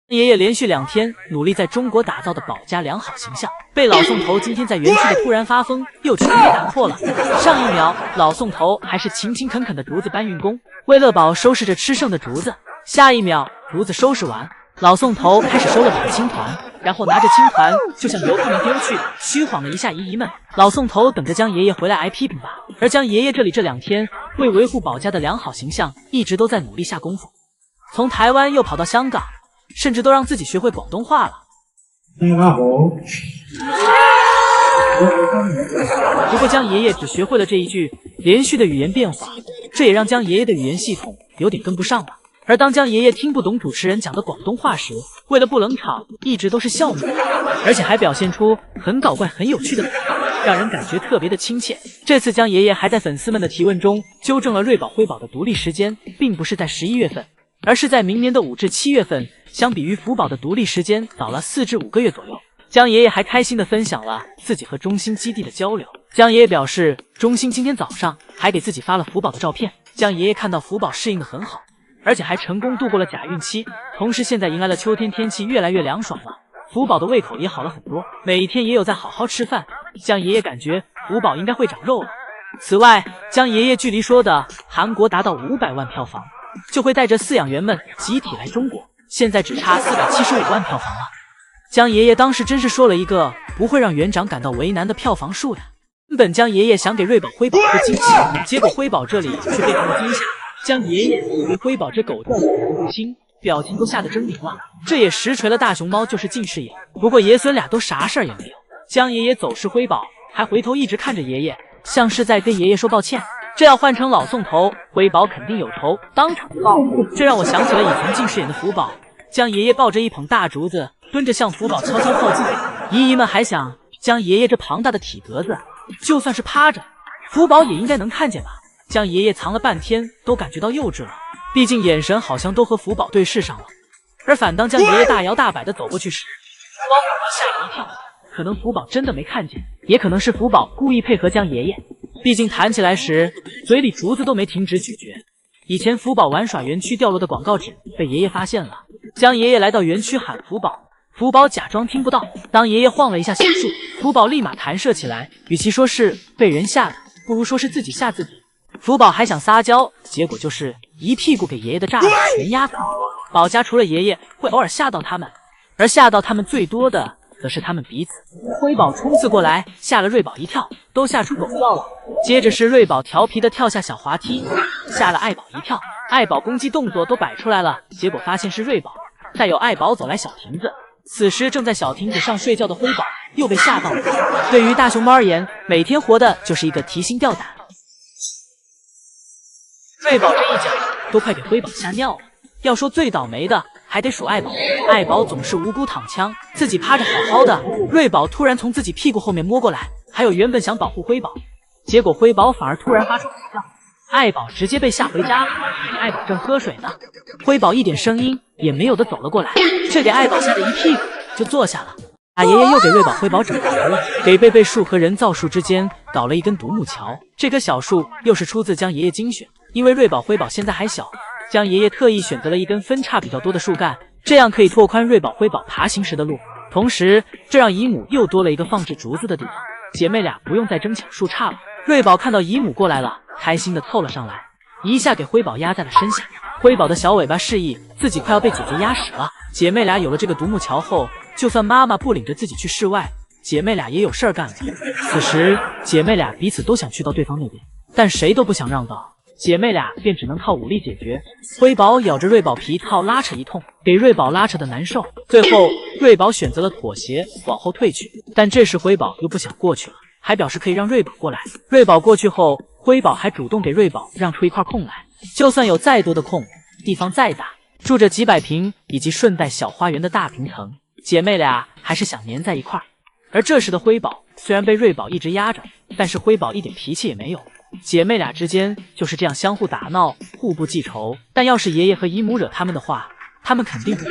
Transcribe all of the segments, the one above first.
爷爷连续2天努力在中国打造的保家良好形象，被老宋头今天在园区的突然发疯又全给打破了。上一秒老宋头还是勤勤恳恳的竹子搬运工，为乐宝收拾着吃剩的竹子，下一秒竹子收拾完，老宋头开始收了把青团，然后拿着青团就向游客们丢去，虚晃了一下姨姨们。老宋头等着江爷爷回来挨批评吧。而江爷爷这2天为维护保家的良好形象，一直都在努力下功夫，从台湾又跑到香港，甚至都让自己学会广东话了。大家好。不过江爷爷只学会了这一句连续的语言变化，这也让江爷爷的语言系统有点跟不上了。而当江爷爷听不懂主持人讲的广东话时，为了不冷场，一直都是笑着，而且还表现出很搞怪很有趣的表情，让人感觉特别的亲切。这次江爷爷还在粉丝们的提问中纠正了瑞宝辉宝的独立时间，并不是在11月份，而是在明年的5至7月份，相比于福宝的独立时间早了4至5个月左右。江爷爷还开心地分享了自己和中心基地的交流。江爷爷表示，中心今天早上还给自己发了福宝的照片。江爷爷看到福宝适应得很好，而且还成功度过了假孕期，同时现在迎来了秋天，天气越来越凉爽了，福宝的胃口也好了很多，每一天也有在好好吃饭。江爷爷感觉福宝应该会长肉了。此外，江爷爷距离说的韩国达到500万票房，就会带着饲养员们集体来中国，现在只差475万票房了。江爷爷当时真是说了一个不会让园长感到为难的票房数的。原本江爷爷想给瑞宝辉宝一个惊喜，结果辉宝这里却变成了惊吓。江爷爷以为辉宝这狗叫起来不轻，表情都吓得狰狞了，这也实锤了大熊猫就是近视眼。不过爷孙俩都啥事儿也没有。江爷爷走失辉宝还回头一直看着爷爷，像是在跟爷爷说抱歉。这要换成老宋头，辉宝肯定有仇，当场告。这让我想起了以前近视眼的福宝。江爷爷抱着一捧大竹子，蹲着向福宝悄悄靠近。姨姨们还想，江爷爷这庞大的体格子，就算是趴着，福宝也应该能看见吧。江爷爷藏了半天，都感觉到幼稚了，毕竟眼神好像都和福宝对视上了。而反当江爷爷大摇大摆地走过去时，福宝反而吓了一跳。可能福宝真的没看见，也可能是福宝故意配合江爷爷，毕竟弹起来时嘴里竹子都没停止咀嚼。以前福宝玩耍园区掉落的广告纸被爷爷发现了，江爷爷来到园区喊福宝，福宝假装听不到。当爷爷晃了一下小树，福宝立马弹射起来，与其说是被人吓的，不如说是自己吓自己。福宝还想撒娇，结果就是一屁股给爷爷的炸子全压倒。宝家除了爷爷会偶尔吓到他们，而吓到他们最多的则是他们彼此。辉宝冲刺过来，吓了瑞宝一跳，都吓出狗叫了。接着是瑞宝调皮的跳下小滑梯，吓了爱宝一跳。爱宝攻击动作都摆出来了，结果发现是瑞宝。再有爱宝走来小亭子，此时正在小亭子上睡觉的辉宝又被吓到了。对于大熊猫而言，每天活的就是一个提心吊胆。瑞宝这一脚都快给辉宝吓尿了。要说最倒霉的还得数爱宝，爱宝总是无辜躺枪，自己趴着好好的，瑞宝突然从自己屁股后面摸过来。还有原本想保护辉宝，结果辉宝反而突然发出吼叫，爱宝直接被吓回家了。爱宝正喝水呢，辉宝一点声音也没有的走了过来，这给爱宝吓得一屁股就坐下了。大爷爷又给瑞宝辉宝整活了，给贝贝树和人造树之间搞了一根独木桥。这棵小树又是出自江爷爷精选，因为瑞宝辉宝现在还小，江爷爷特意选择了一根分叉比较多的树干，这样可以拓宽瑞宝辉宝爬行时的路，同时这让姨母又多了一个放置竹子的地方，姐妹俩不用再争抢树杈了。瑞宝看到姨母过来了，开心的凑了上来，一下给辉宝压在了身下。辉宝的小尾巴示意自己快要被姐姐压死了。姐妹俩有了这个独木桥后，就算妈妈不领着自己去室外，姐妹俩也有事儿干了。此时姐妹俩彼此都想去到对方那边，但谁都不想让道，姐妹俩便只能靠武力解决。辉宝咬着瑞宝皮套拉扯一通，给瑞宝拉扯的难受，最后瑞宝选择了妥协，往后退去。但这时辉宝又不想过去了，还表示可以让瑞宝过来。瑞宝过去后，辉宝还主动给瑞宝让出一块空来，就算有再多的空，地方再大，住着几百平以及顺带小花园的大平层，姐妹俩还是想黏在一块儿。而这时的辉宝虽然被瑞宝一直压着，但是辉宝一点脾气也没有，姐妹俩之间就是这样相互打闹，互不记仇。但要是爷爷和姨母惹他们的话，他们肯定不会。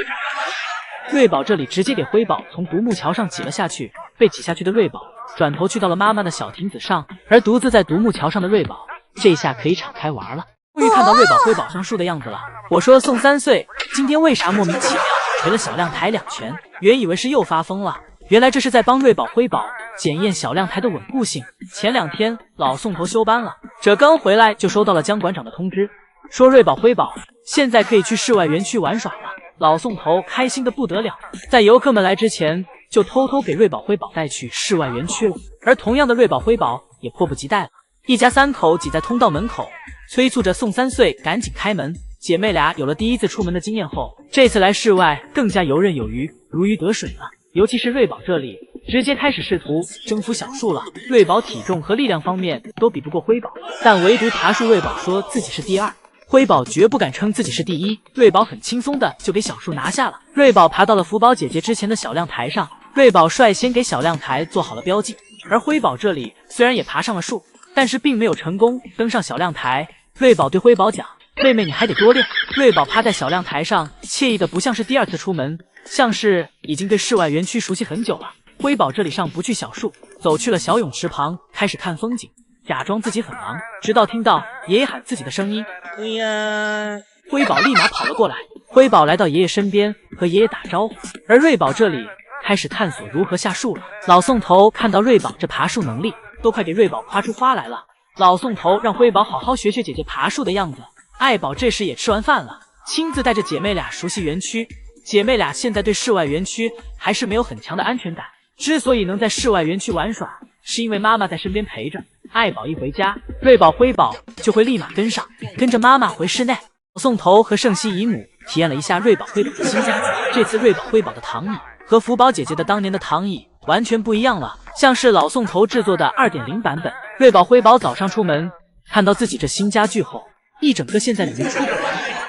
瑞宝这里直接给辉宝从独木桥上挤了下去，被挤下去的瑞宝转头去到了妈妈的小亭子上，而独自在独木桥上的瑞宝这下可以敞开玩了。终于看到瑞宝辉宝上树的样子了。我说宋3岁今天为啥莫名其妙捶了小亮台2拳，原以为是又发疯了，原来这是在帮瑞宝辉宝检验小亮台的稳固性。前2天老宋头休班了，这刚回来就收到了江馆长的通知，说瑞宝辉宝现在可以去室外园区玩耍了。老宋头开心的不得了，在游客们来之前就偷偷给瑞宝辉宝带去室外园区了。而同样的瑞宝辉宝也迫不及待了，一家3口挤在通道门口，催促着宋3岁赶紧开门。姐妹俩有了第一次出门的经验后，这次来室外更加游刃有余，如鱼得水了。尤其是瑞宝这里，直接开始试图征服小树了。瑞宝体重和力量方面都比不过辉宝，但唯独爬树，瑞宝说自己是第2，辉宝绝不敢称自己是第1。瑞宝很轻松的就给小树拿下了。瑞宝爬到了福宝姐姐之前的小亮台上，瑞宝率先给小亮台做好了标记。而辉宝这里虽然也爬上了树，但是并没有成功登上小亮台。瑞宝对辉宝讲，妹妹你还得多练。瑞宝趴在小亮台上，惬意的不像是第2次出门，像是已经对室外园区熟悉很久了。辉宝这里上不去小树，走去了小泳池旁，开始看风景，假装自己很忙，直到听到爷爷喊自己的声音，哎呀！辉宝立马跑了过来。辉宝来到爷爷身边，和爷爷打招呼。而瑞宝这里开始探索如何下树了。老宋头看到瑞宝这爬树能力，都快给瑞宝夸出花来了。老宋头让辉宝好好学学姐姐爬树的样子。爱宝这时也吃完饭了，亲自带着姐妹俩熟悉园区。姐妹俩现在对室外园区还是没有很强的安全感，之所以能在室外园区玩耍，是因为妈妈在身边陪着。爱宝一回家，瑞宝辉宝就会立马跟上，跟着妈妈回室内。宋头和圣熙姨母体验了一下瑞宝辉宝的新家具，这次瑞宝辉宝的躺椅和福宝姐姐的当年的躺椅完全不一样了，像是老宋头制作的 2.0 版本。瑞宝辉宝早上出门看到自己这新家具后，一整个陷在里面出不来，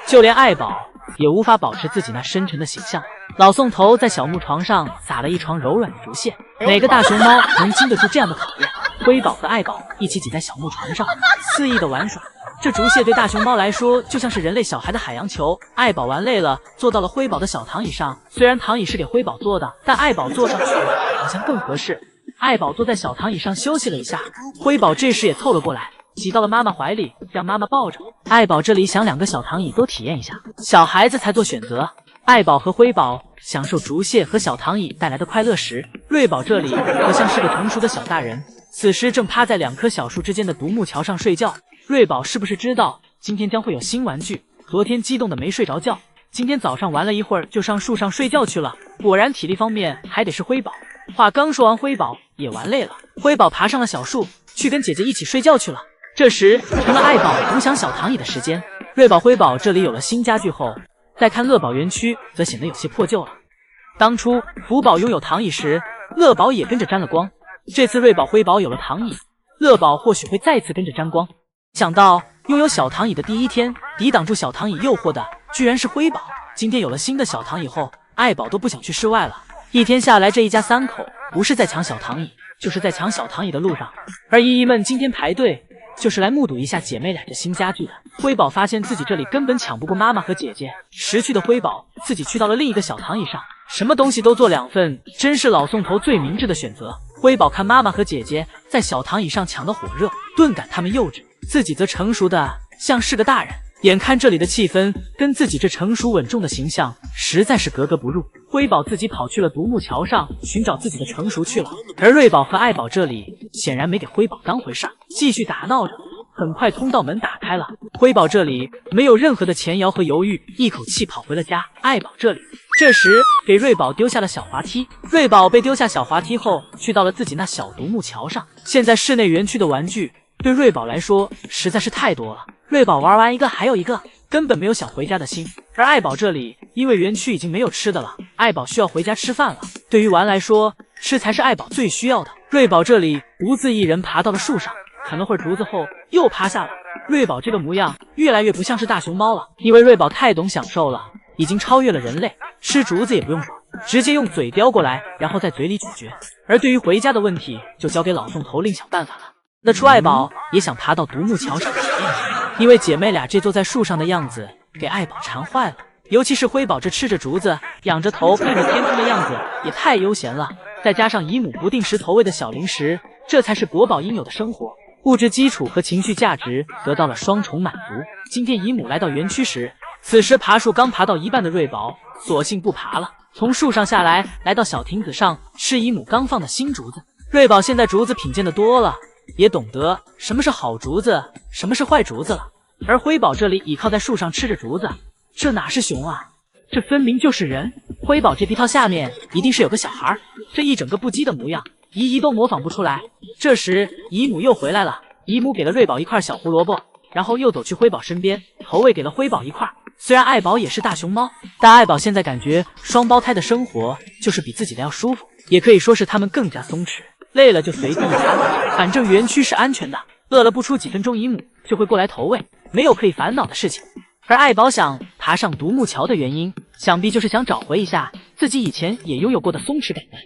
就连爱宝也无法保持自己那深沉的形象。老宋头在小木床上撒了一床柔软的竹屑，哪个大熊猫能经得住这样的考验？辉宝和爱宝一起挤在小木床上，肆意的玩耍。这竹屑对大熊猫来说就像是人类小孩的海洋球。爱宝玩累了，坐到了辉宝的小躺椅上。虽然躺椅是给辉宝坐的，但爱宝坐上去好像更合适。爱宝坐在小躺椅上休息了一下，辉宝这时也凑了过来，挤到了妈妈怀里，让妈妈抱着。爱宝这里想2个小躺椅都体验一下，小孩子才做选择。爱宝和辉宝享受竹屑和小躺椅带来的快乐时，瑞宝这里可像是个成熟的小大人，此时正趴在2棵小树之间的独木桥上睡觉。瑞宝是不是知道今天将会有新玩具？昨天激动的没睡着觉，今天早上玩了一会儿就上树上睡觉去了。果然体力方面还得是辉宝。话刚说完，辉宝也玩累了，辉宝爬上了小树，去跟姐姐一起睡觉去了。这时成了爱宝独享小躺椅的时间。瑞宝辉宝这里有了新家具后，再看乐宝园区则显得有些破旧了。当初福宝拥有躺椅时，乐宝也跟着沾了光，这次瑞宝辉宝有了躺椅，乐宝或许会再次跟着沾光。想到拥有小躺椅的第一天，抵挡住小躺椅诱惑的居然是辉宝。今天有了新的小躺椅后，爱宝都不想去室外了。一天下来，这一家3口不是在抢小躺椅，就是在抢小躺椅的路上。而姨姨们今天排队就是来目睹一下姐妹俩这新家具的。辉宝发现自己这里根本抢不过妈妈和姐姐，识趣的辉宝自己去到了另一个小躺椅上，什么东西都做2份，真是老宋头最明智的选择。辉宝看妈妈和姐姐在小躺椅上抢得火热，顿感他们幼稚，自己则成熟的像是个大人。眼看这里的气氛跟自己这成熟稳重的形象实在是格格不入，辉宝自己跑去了独木桥上寻找自己的成熟去了。而瑞宝和爱宝这里显然没给辉宝当回事，继续打闹着。很快通道门打开了，辉宝这里没有任何的前摇和犹豫，一口气跑回了家。爱宝这里这时给瑞宝丢下了小滑梯，瑞宝被丢下小滑梯后去到了自己那小独木桥上。现在室内园区的玩具对瑞宝来说实在是太多了，瑞宝玩完一个还有一个，根本没有想回家的心。而爱宝这里因为园区已经没有吃的了，爱宝需要回家吃饭了。对于玩来说，吃才是爱宝最需要的。瑞宝这里独自一人爬到了树上，啃了会儿竹子后又趴下了。瑞宝这个模样越来越不像是大熊猫了，因为瑞宝太懂享受了，已经超越了人类，吃竹子也不用手，直接用嘴叼过来，然后在嘴里咀嚼。而对于回家的问题，就交给老宋头另想办法了。那出爱宝也想爬到独木桥上体验一下，因为姐妹俩这坐在树上的样子给爱宝馋坏了，尤其是辉宝这吃着竹子仰着头看着天空的样子也太悠闲了，再加上姨母不定时投喂的小零食，这才是国宝应有的生活。物质基础和情绪价值得到了双重满足。今天姨母来到园区时，此时爬树刚爬到一半的瑞宝索性不爬了，从树上下来，来到小亭子上吃姨母刚放的新竹子。瑞宝现在竹子品鉴的多了，也懂得什么是好竹子，什么是坏竹子了。而辉宝这里倚靠在树上吃着竹子，这哪是熊啊，这分明就是人。辉宝这皮套下面一定是有个小孩，这一整个不羁的模样，姨都模仿不出来。这时姨母又回来了，姨母给了瑞宝一块小胡萝卜，然后又走去辉宝身边，头喂给了辉宝一块。虽然爱宝也是大熊猫，但爱宝现在感觉双胞胎的生活就是比自己的要舒服，也可以说是他们更加松弛，累了就随地一餐，反正园区是安全的，饿了不出几分钟姨母就会过来投喂，没有可以烦恼的事情。而爱宝想爬上独木桥的原因，想必就是想找回一下自己以前也拥有过的松弛感吧。